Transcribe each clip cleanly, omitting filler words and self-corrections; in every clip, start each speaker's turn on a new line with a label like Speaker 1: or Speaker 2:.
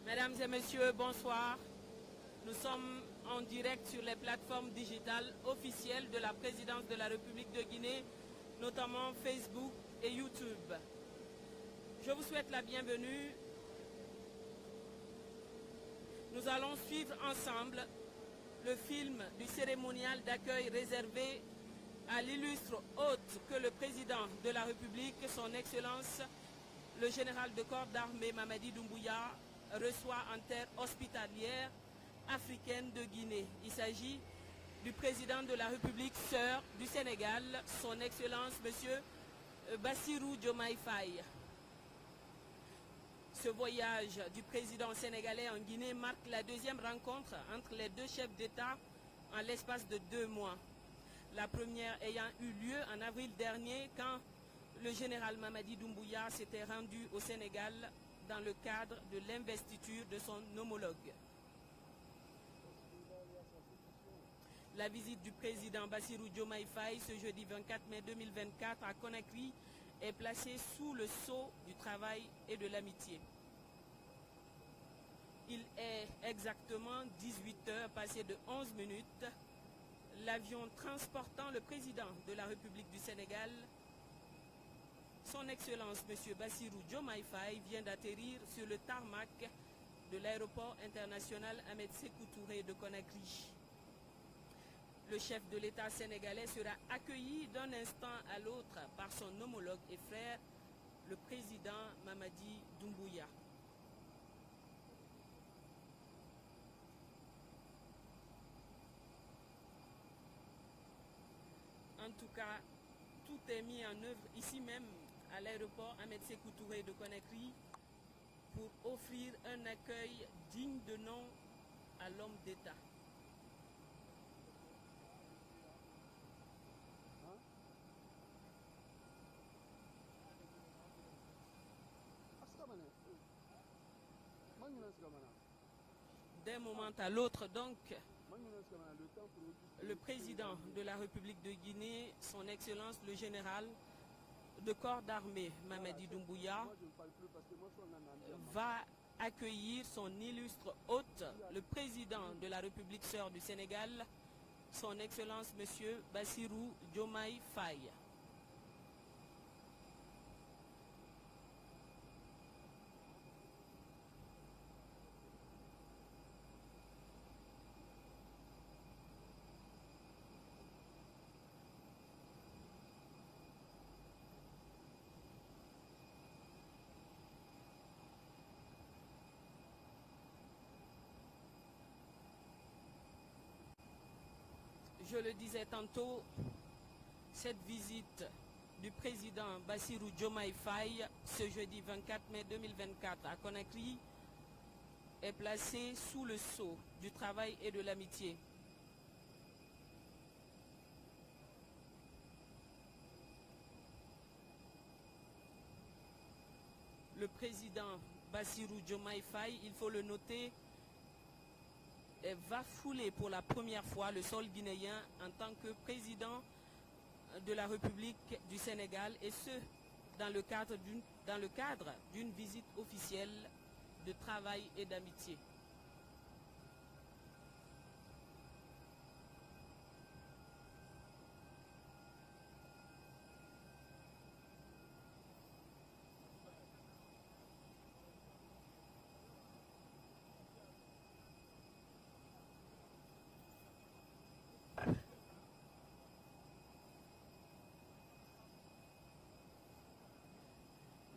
Speaker 1: Mesdames et messieurs, bonsoir. Nous sommes en direct sur les plateformes digitales officielles de la présidence de la République de Guinée, notamment Facebook et YouTube. Je vous souhaite la bienvenue. Nous allons suivre ensemble le film du cérémonial d'accueil réservé à l'illustre hôte que le président de la République, son Excellence, le général de corps d'armée Mamadi Doumbouya, reçoit en terre hospitalière africaine de Guinée. Il s'agit du président de la République sœur du Sénégal, son Excellence, Monsieur Bassirou Diomaye Faye. Ce voyage du président sénégalais en Guinée marque la deuxième rencontre entre les deux chefs d'État en l'espace de 2 mois. La première ayant eu lieu en avril dernier quand le général Mamadi Doumbouya s'était rendu au Sénégal dans le cadre de l'investiture de son homologue. La visite du président Bassirou Diomaye Faye ce jeudi 24 mai 2024 à Conakry est placée sous le sceau du travail et de l'amitié. Il est exactement 18 heures passées de 11 minutes. L'avion transportant le président de la République du Sénégal, son Excellence M. Bassirou Diomaye Faye, vient d'atterrir sur le tarmac de l'aéroport international Ahmed Sékou Touré de Conakry. Le chef de l'État sénégalais sera accueilli d'un instant à l'autre par son homologue et frère, le président Mamadi Doumbouya. En tout cas, tout est mis en œuvre ici même à l'aéroport Ahmed Sékou Touré de Conakry pour offrir un accueil digne de nom à l'homme d'État. D'un moment à l'autre, donc, le président de la République de Guinée, son Excellence le général de corps d'armée Mamadi Doumbouya, va accueillir son illustre hôte, le président de la République sœur du Sénégal, son Excellence M. Bassirou Diomaye Faye. Je le disais tantôt, cette visite du président Bassirou Diomaye Faye ce jeudi 24 mai 2024 à Conakry est placée sous le sceau du travail et de l'amitié. Le président Bassirou Diomaye Faye, il faut le noter, va fouler pour la première fois le sol guinéen en tant que président de la République du Sénégal, et ce, dans le cadre d'une visite officielle de travail et d'amitié.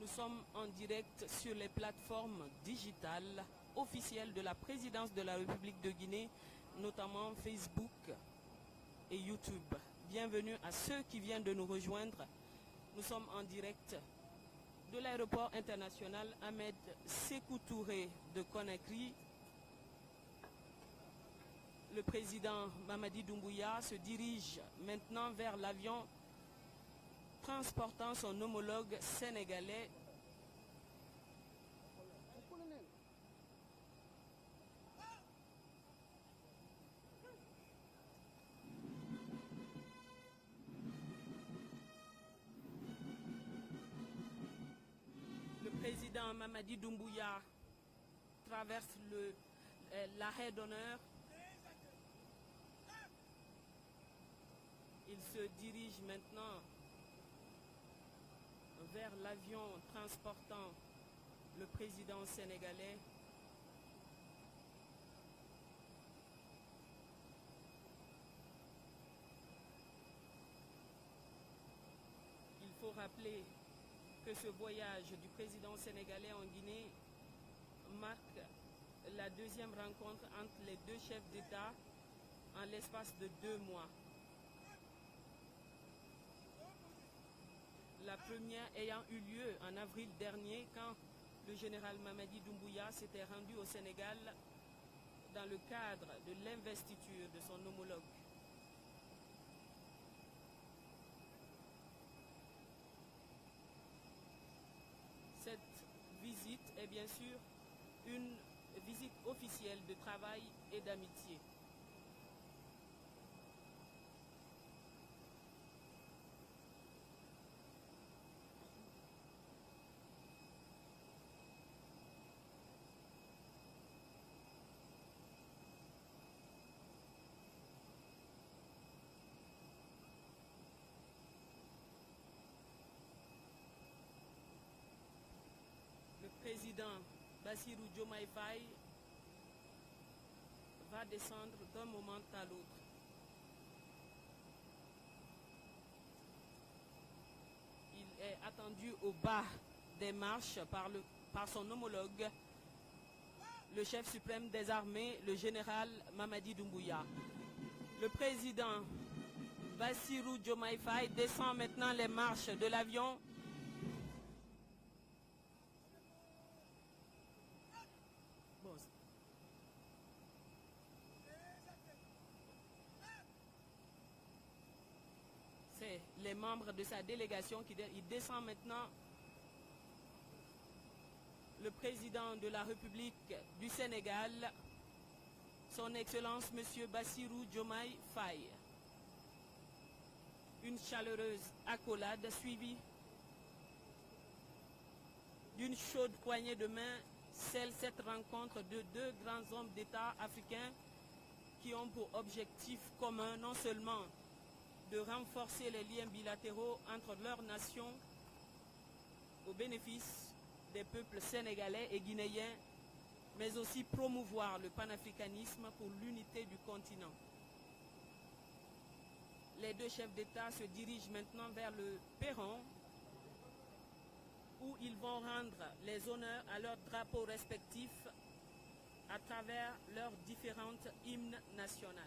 Speaker 1: Nous sommes en direct sur les plateformes digitales officielles de la présidence de la République de Guinée, notamment Facebook et YouTube. Bienvenue à ceux qui viennent de nous rejoindre. Nous sommes en direct de l'aéroport international Ahmed Sékou Touré de Conakry. Le président Mamadi Doumbouya se dirige maintenant vers l'avion transportant son homologue sénégalais. Le président Mamadi Doumbouya traverse l'arrêt d'honneur. Il se dirige maintenant vers l'avion transportant le président sénégalais. Il faut rappeler que ce voyage du président sénégalais en Guinée marque la deuxième rencontre entre les deux chefs d'État en l'espace de 2 mois. La première ayant eu lieu en avril dernier quand le général Mamadi Doumbouya s'était rendu au Sénégal dans le cadre de l'investiture de son homologue. Cette visite est bien sûr une visite officielle de travail et d'amitié. Le président Bassirou Diomaye Faye va descendre d'un moment à l'autre. Il est attendu au bas des marches par son homologue, le chef suprême des armées, le général Mamadi Doumbouya. Le président Bassirou Diomaye Faye descend maintenant les marches de l'avion. C'est les membres de sa délégation qui descend maintenant. Le président de la République du Sénégal, son Excellence M. Bassirou Diomaye Faye. Une chaleureuse accolade suivie d'une chaude poignée de main scelle cette rencontre de 2 grands hommes d'État africains qui ont pour objectif commun non seulement de renforcer les liens bilatéraux entre leurs nations au bénéfice des peuples sénégalais et guinéens, mais aussi promouvoir le panafricanisme pour l'unité du continent. Les 2 chefs d'État se dirigent maintenant vers le perron où ils vont rendre les honneurs à leurs drapeaux respectifs à travers leurs différentes hymnes nationales.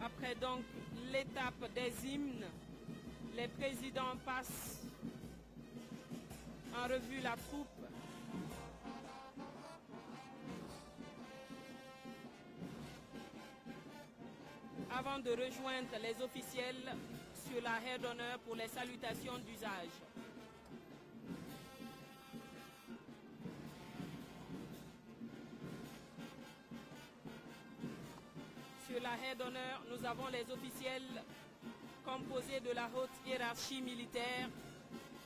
Speaker 1: Après donc l'étape des hymnes, les présidents passent en revue la troupe. Avant de rejoindre les officiels sur la haie d'honneur pour les salutations d'usage. la haie d'honneur, nous avons les officiels composés de la haute hiérarchie militaire,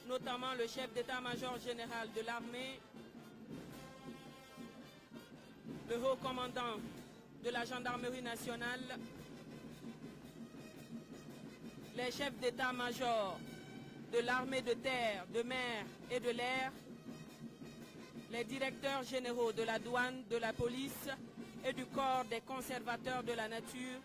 Speaker 1: notamment le chef d'état-major général de l'armée, le haut commandant de la gendarmerie nationale, les chefs d'état-major de l'armée de terre, de mer et de l'air, les directeurs généraux de la douane, de la police et du corps des conservateurs de la nature,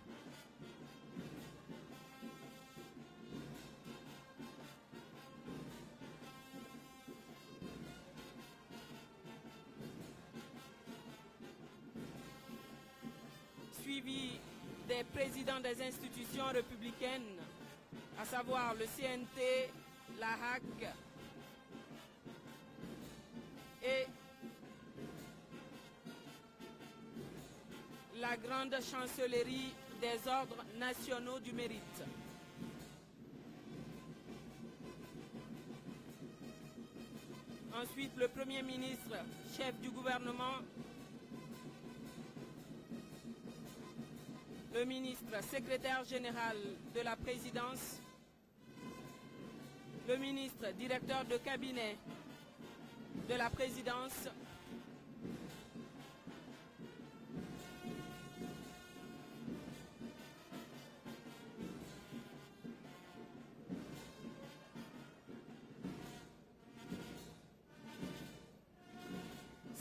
Speaker 1: suivi des présidents des institutions républicaines, à savoir le CNT, la HAC et la grande chancellerie des ordres nationaux du mérite. Ensuite, le Premier ministre, chef du gouvernement, le ministre secrétaire général de la présidence, le ministre directeur de cabinet de la présidence,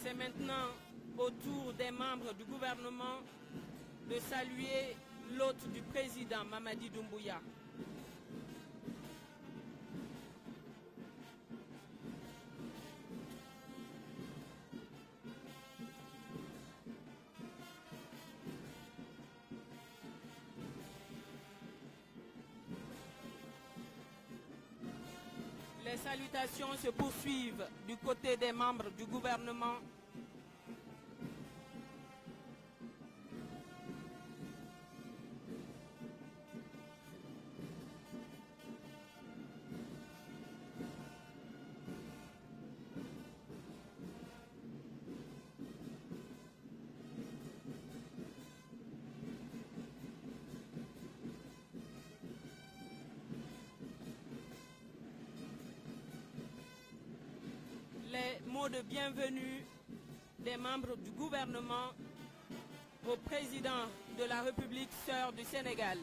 Speaker 1: c'est maintenant au tour des membres du gouvernement de saluer l'hôte du président Mamadi Doumbouya. Les salutations se poursuivent du côté des membres du gouvernement. Les mots de bienvenue des membres du gouvernement au président de la République sœur du Sénégal.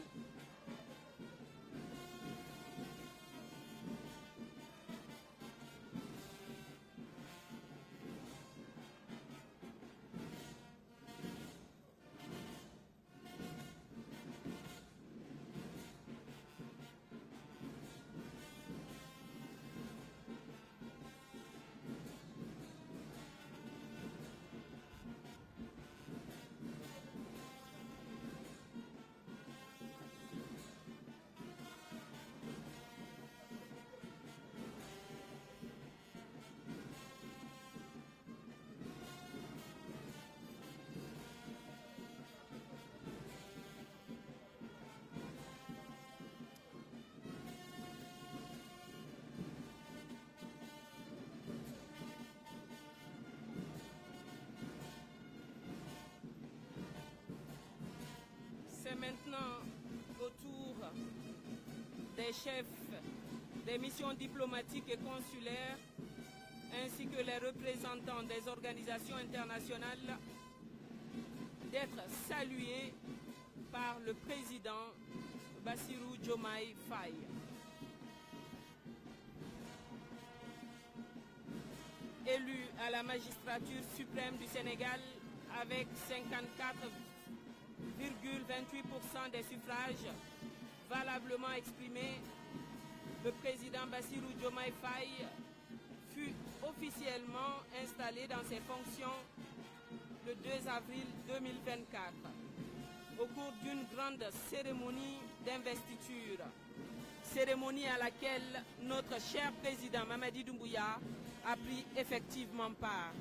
Speaker 1: C'est maintenant au tour des chefs des missions diplomatiques et consulaires ainsi que les représentants des organisations internationales d'être salués par le président Bassirou Diomaye Faye. Élu à la magistrature suprême du Sénégal avec 54,28% des suffrages valablement exprimés, le président Bassirou Diomaye Faye fut officiellement installé dans ses fonctions le 2 avril 2024 au cours d'une grande cérémonie d'investiture, cérémonie à laquelle notre cher président Mamadi Doumbouya a pris effectivement part.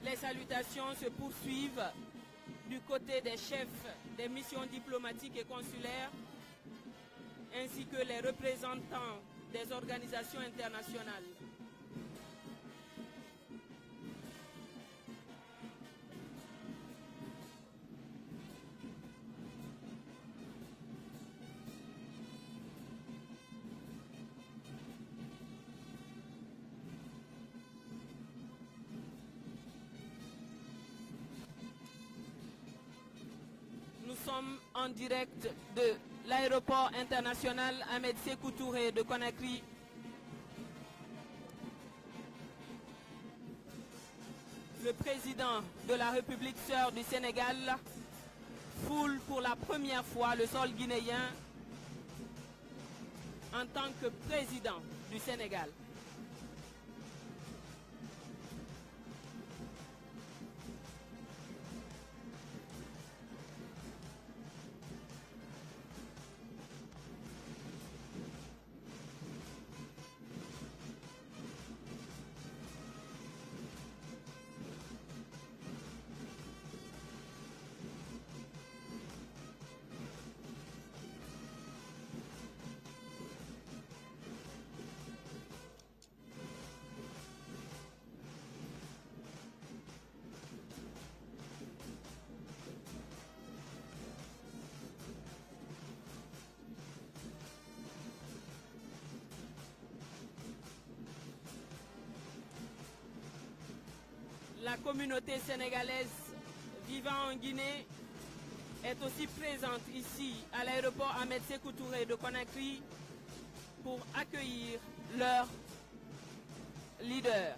Speaker 1: Les salutations se poursuivent du côté des chefs des missions diplomatiques et consulaires ainsi que les représentants des organisations internationales. en direct de l'aéroport international Ahmed Sékou Touré de Conakry. Le président de la République sœur du Sénégal foule pour la première fois le sol guinéen en tant que président du Sénégal. La communauté sénégalaise vivant en Guinée est aussi présente ici à l'aéroport Ahmed Sékou Touré de Conakry pour accueillir leur leader.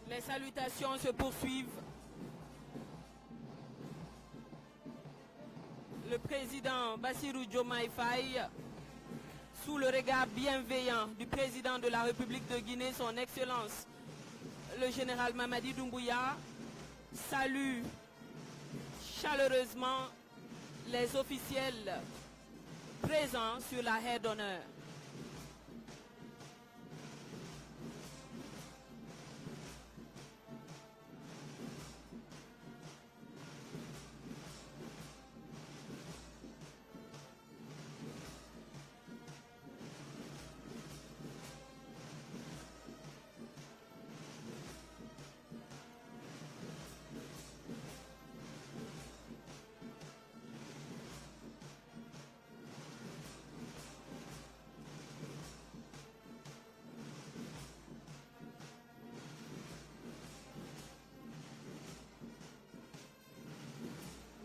Speaker 1: Les salutations se poursuivent. Le président Bassirou Diomaye Faye, sous le regard bienveillant du président de la République de Guinée, son Excellence, le général Mamadi Doumbouya, salue chaleureusement les officiels présents sur la haie d'honneur.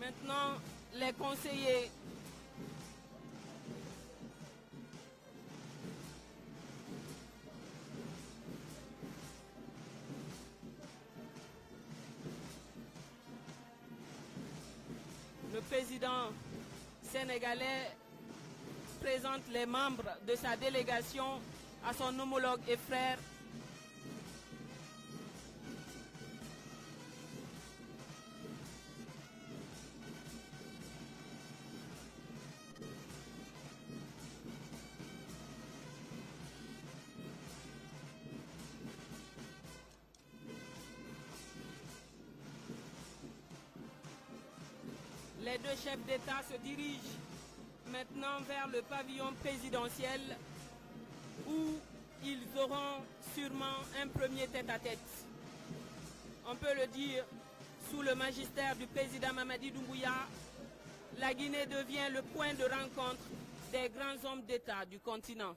Speaker 1: Maintenant, les conseillers le président sénégalais présente les membres de sa délégation à son homologue et frère Les deux chefs d'État se dirigent maintenant vers le pavillon présidentiel où ils auront sûrement un premier tête-à-tête. On peut le dire, sous le magistère du président Mamadi Doumbouya, la Guinée devient le point de rencontre des grands hommes d'État du continent.